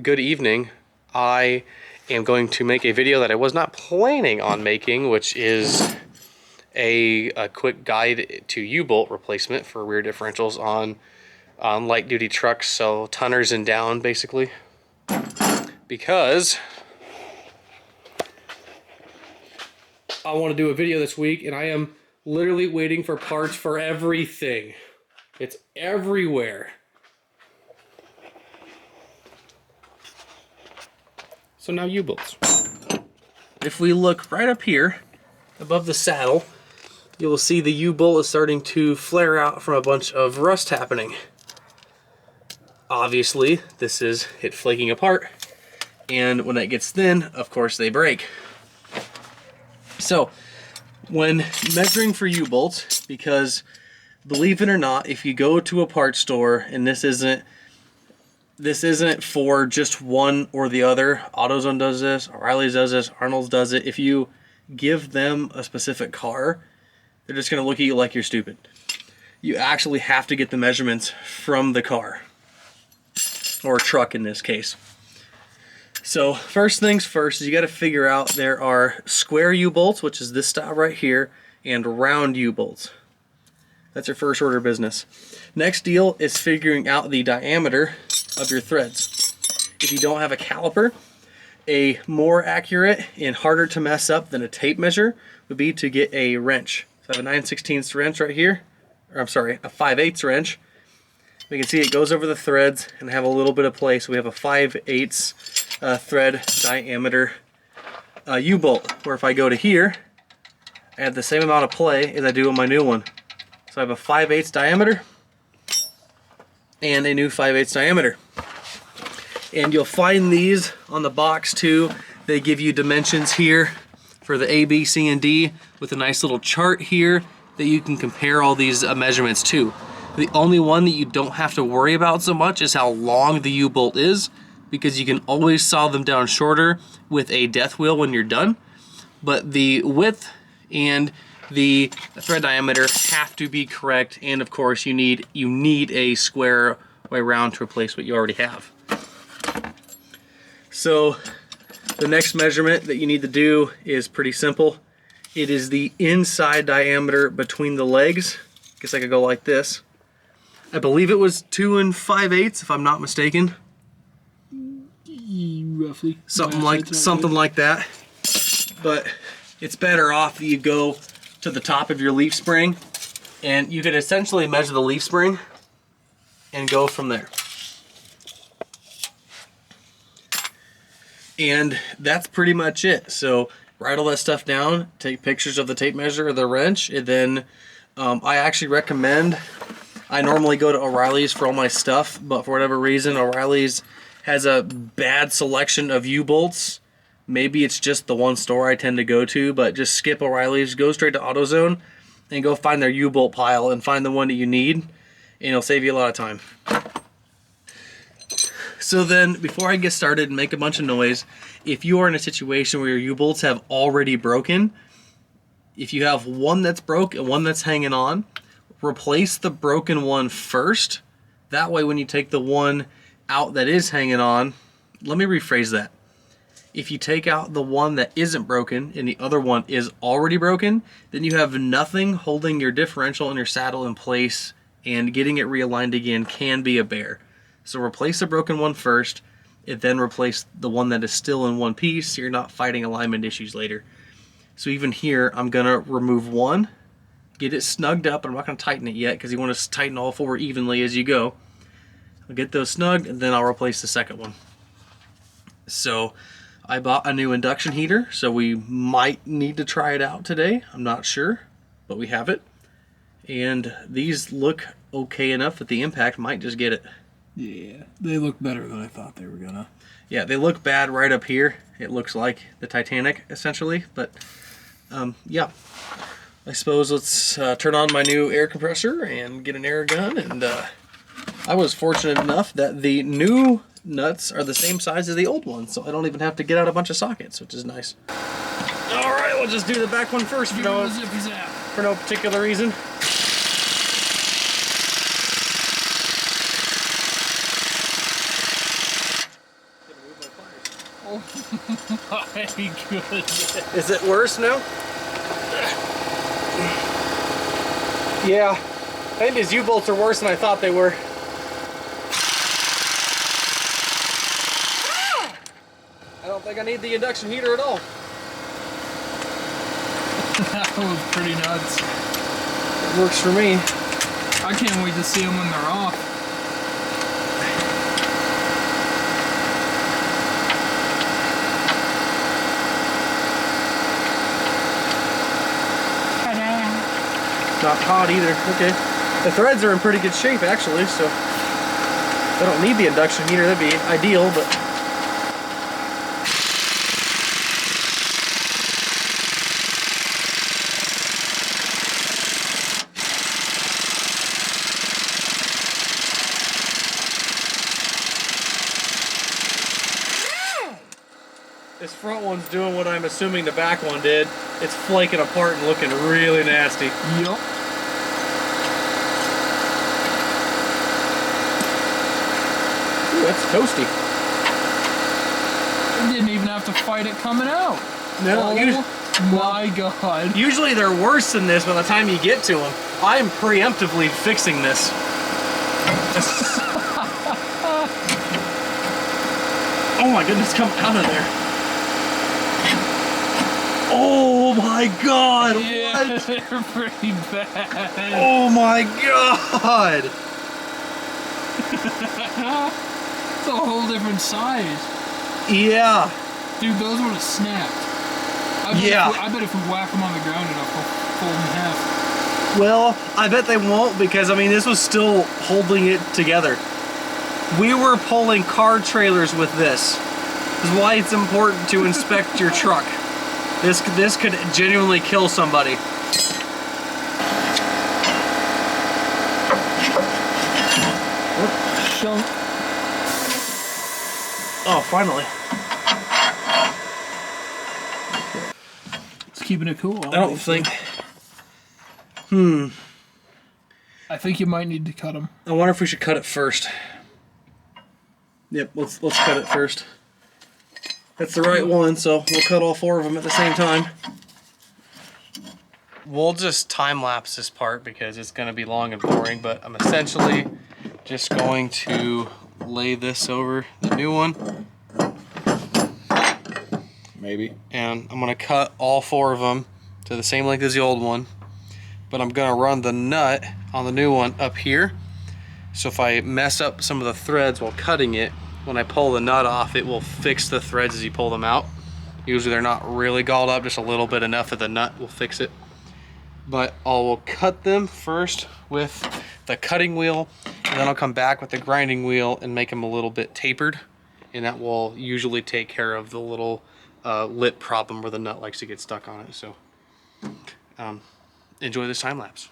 good evening. I am going to make a video that I was not planning on making, which is a quick guide to U-bolt replacement for rear differentials on light duty trucks, so tonners and down basically. Because I want to do a video this week and I am literally waiting for parts for everything. It's everywhere. So now U-bolts. If we look right up here above the saddle, you will see the U-bolt is starting to flare out from a bunch of rust happening. Obviously, this is it flaking apart, and when it gets thin, of course they break. So, when measuring for U-bolts, because believe it or not, if you go to a parts store, and this isn't for just one or the other, AutoZone does this, O'Reilly's does this, Arnold's does it. If you give them a specific car, they're just going to look at you like you're stupid. You actually have to get the measurements from the car, or truck in this case. So first things first is you got to figure out there are square U-bolts, which is this style right here, and round U-bolts. That's your first order of business. Next deal is figuring out the diameter of your threads. If you don't have a caliper, a more accurate and harder to mess up than a tape measure would be to get a wrench. So I have a 9/16 wrench right here, or I'm sorry, a 5/8 wrench. We can see it goes over the threads and have a little bit of play. So we have a 5/8 thread diameter U-bolt, where if I go to here, I have the same amount of play as I do on my new one. So I have a 5/8 diameter and a new 5/8 diameter. And you'll find these on the box too. They give you dimensions here for the A, B, C, and D with a nice little chart here that you can compare all these measurements to. The only one that you don't have to worry about so much is how long the U-bolt is, because you can always saw them down shorter with a death wheel when you're done. But the width and the thread diameter have to be correct, and of course you need a square way round to replace what you already have. So the next measurement that you need to do is pretty simple. It is the inside diameter between the legs. I guess I could go like this. I believe it was 2 5/8 if I'm not mistaken. Roughly. Something like that. But it's better off that you go to the top of your leaf spring, and you could essentially measure the leaf spring and go from there. And that's pretty much it. So write all that stuff down, take pictures of the tape measure or the wrench, and then I actually recommend, I normally go to O'Reilly's for all my stuff, but for whatever reason O'Reilly's has a bad selection of U-bolts. Maybe it's just the one store I tend to go to, but just skip O'Reilly's, go straight to AutoZone, and go find their U-bolt pile and find the one that you need, and it'll save you a lot of time. So then, before I get started and make a bunch of noise, if you are in a situation where your U-bolts have already broken, if you have one that's broke and one that's hanging on, replace the broken one first. That way when you take the one out that is hanging on, let me rephrase that. If you take out the one that isn't broken and the other one is already broken, then you have nothing holding your differential and your saddle in place, and getting it realigned again can be a bear. So replace the broken one first, and then replace the one that is still in one piece so you're not fighting alignment issues later. So even here, I'm gonna remove one, get it snugged up. I'm not gonna tighten it yet because you want to tighten all four evenly as you go. I'll get those snugged, and then I'll replace the second one. So I bought a new induction heater, so we might need to try it out today. I'm not sure, but we have it. And these look okay enough that the impact might just get it. Yeah, they look better than I thought they were gonna. Yeah, they look bad right up here. It looks like the Titanic, essentially, but yeah. I suppose let's turn on my new air compressor and get an air gun. And I was fortunate enough that the new nuts are the same size as the old ones, so I don't even have to get out a bunch of sockets, which is nice. All right, we'll just do the back one first for no particular reason. Oh my goodness. Is it worse now? Yeah. I think these U-bolts are worse than I thought they were. I don't think I need the induction heater at all. That was pretty nuts. It works for me. I can't wait to see them when they're off. Not hot either. Okay. The threads are in pretty good shape actually, so I don't need the induction heater. That'd be ideal, but this front one's doing what I'm assuming the back one did. It's flaking apart and looking really nasty. Yup. Ooh, that's toasty. I didn't even have to fight it coming out. No, oh my god. Usually they're worse than this by the time you get to them. I'm preemptively fixing this. Oh my goodness, come out of there. Oh my god, Yeah, what? they're pretty bad. Oh my god. It's a whole different size. Yeah. Dude, those would have snapped. I bet if we whack them on the ground enough, they'll fold in half. Well, I bet they won't because, I mean, this was still holding it together. We were pulling car trailers with this. This is why it's important to inspect your truck. This could genuinely kill somebody. Shunk. Oh, finally. It's keeping it cool. I don't think. I think you might need to cut them. I wonder if we should cut it first. Yep, let's cut it first. That's the right one, so we'll cut all 4 of them at the same time. We'll just time lapse this part because it's going to be long and boring, but I'm essentially just going to lay this over the new one. Maybe. And I'm going to cut all 4 of them to the same length as the old one, but I'm going to run the nut on the new one up here. So if I mess up some of the threads while cutting it, when I pull the nut off, it will fix the threads as you pull them out. Usually they're not really galled up, just a little bit enough that the nut will fix it. But I will cut them first with the cutting wheel, and then I'll come back with the grinding wheel and make them a little bit tapered. And that will usually take care of the little lip problem where the nut likes to get stuck on it. So enjoy this time lapse.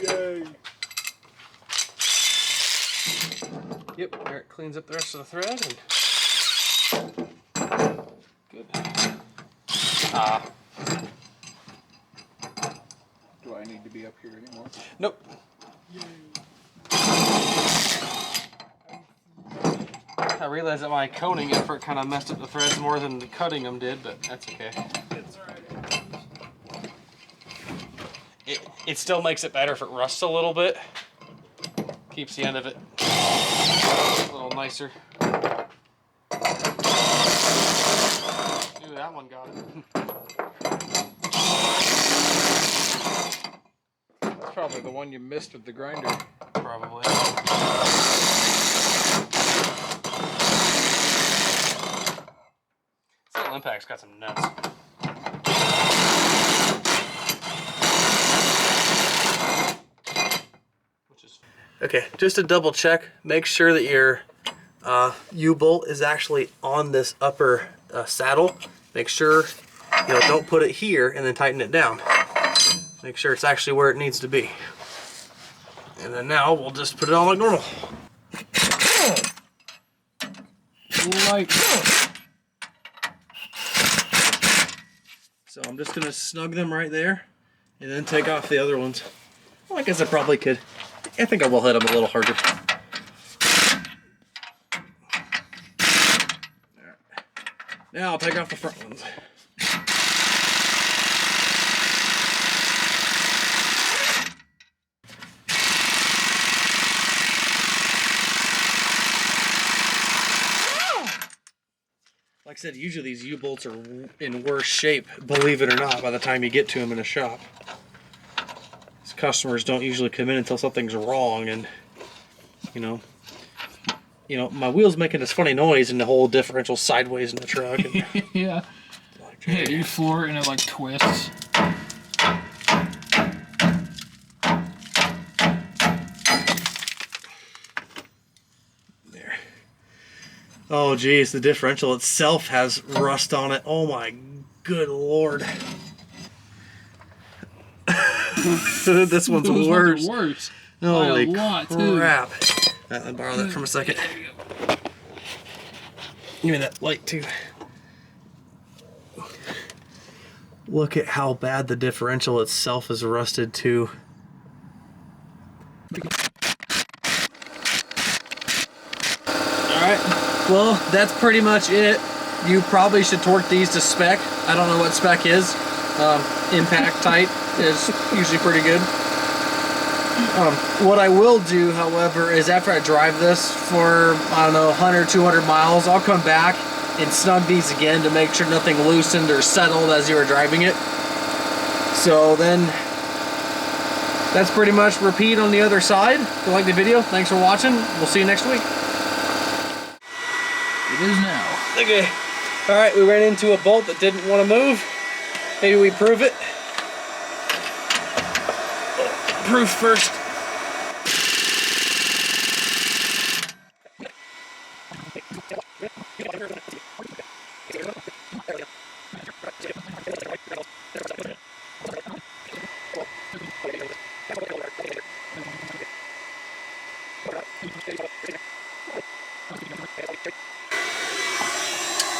Yay. Yep, there it cleans up the rest of the thread. And good. Do I need to be up here anymore? Nope. Yay. I realized that my coating effort kind of messed up the threads more than the cutting them did, but that's okay. It's alright. It still makes it better if it rusts a little bit. Keeps the end of it a little nicer. Ooh, that one got it. That's probably the one you missed with the grinder. Probably. This little impact's got some nuts. Okay, just to double check, make sure that your U-bolt is actually on this upper saddle. Make sure, you know, don't put it here and then tighten it down. Make sure it's actually where it needs to be. And then now we'll just put it on like normal. Like. So I'm just gonna snug them right there and then take off the other ones. Well, I guess I probably could. I think I will hit them a little harder. Right. Now I'll take off the front ones. Like I said, usually these U-bolts are in worse shape, believe it or not, by the time you get to them in a shop. These customers don't usually come in until something's wrong, and you know, my wheel's making this funny noise and the whole differential sideways in the truck. And yeah. like, Yeah, you floor it and it like twists. There. Oh geez, the differential itself has rust on it. Oh my good lord. This one's Those worse. ones are worse. Holy crap. Let me borrow that for a second. Give me that light too. Look at how bad the differential itself is rusted too. Alright, well that's pretty much it. You probably should torque these to spec. I don't know what spec is. Impact tight is usually pretty good. What I will do, however, is after I drive this for, I don't know, 100, 200 miles, I'll come back and snug these again to make sure nothing loosened or settled as you were driving it. So then, that's pretty much repeat on the other side. If you like the video, thanks for watching. We'll see you next week. It is now. Okay. Alright, we ran into a bolt that didn't want to move. Maybe we prove it. Proof first.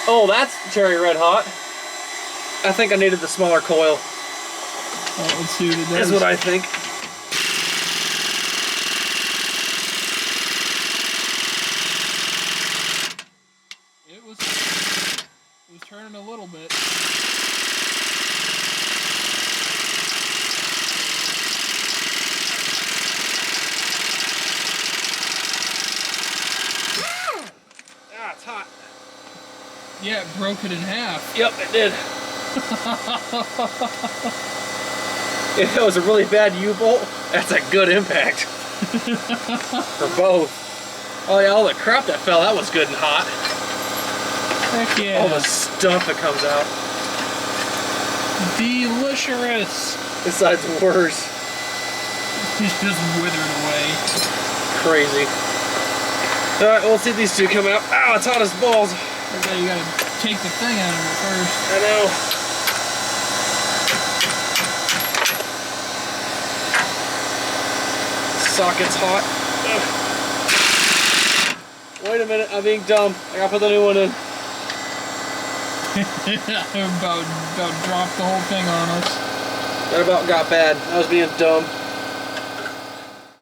Oh, that's cherry red hot. I think I needed the smaller coil. Let's see what it does. That's what I think. It was turning a little bit. Ah, it's hot. Yeah, it broke it in half. Yep, it did. If it was a really bad U-bolt, that's a good impact. For both. Oh yeah, all the crap that fell, that was good and hot. Heck yeah. All the stuff that comes out. Delicious. This side's worse. It's just withered away. Crazy. Alright, we'll see these two come out. Ow, it's hot as balls. Okay, you gotta take the thing out of it first. I know. Socket's hot. Ugh. Wait a minute, I'm being dumb. I gotta put the new one in. about dropped the whole thing on us. That about got bad. I was being dumb.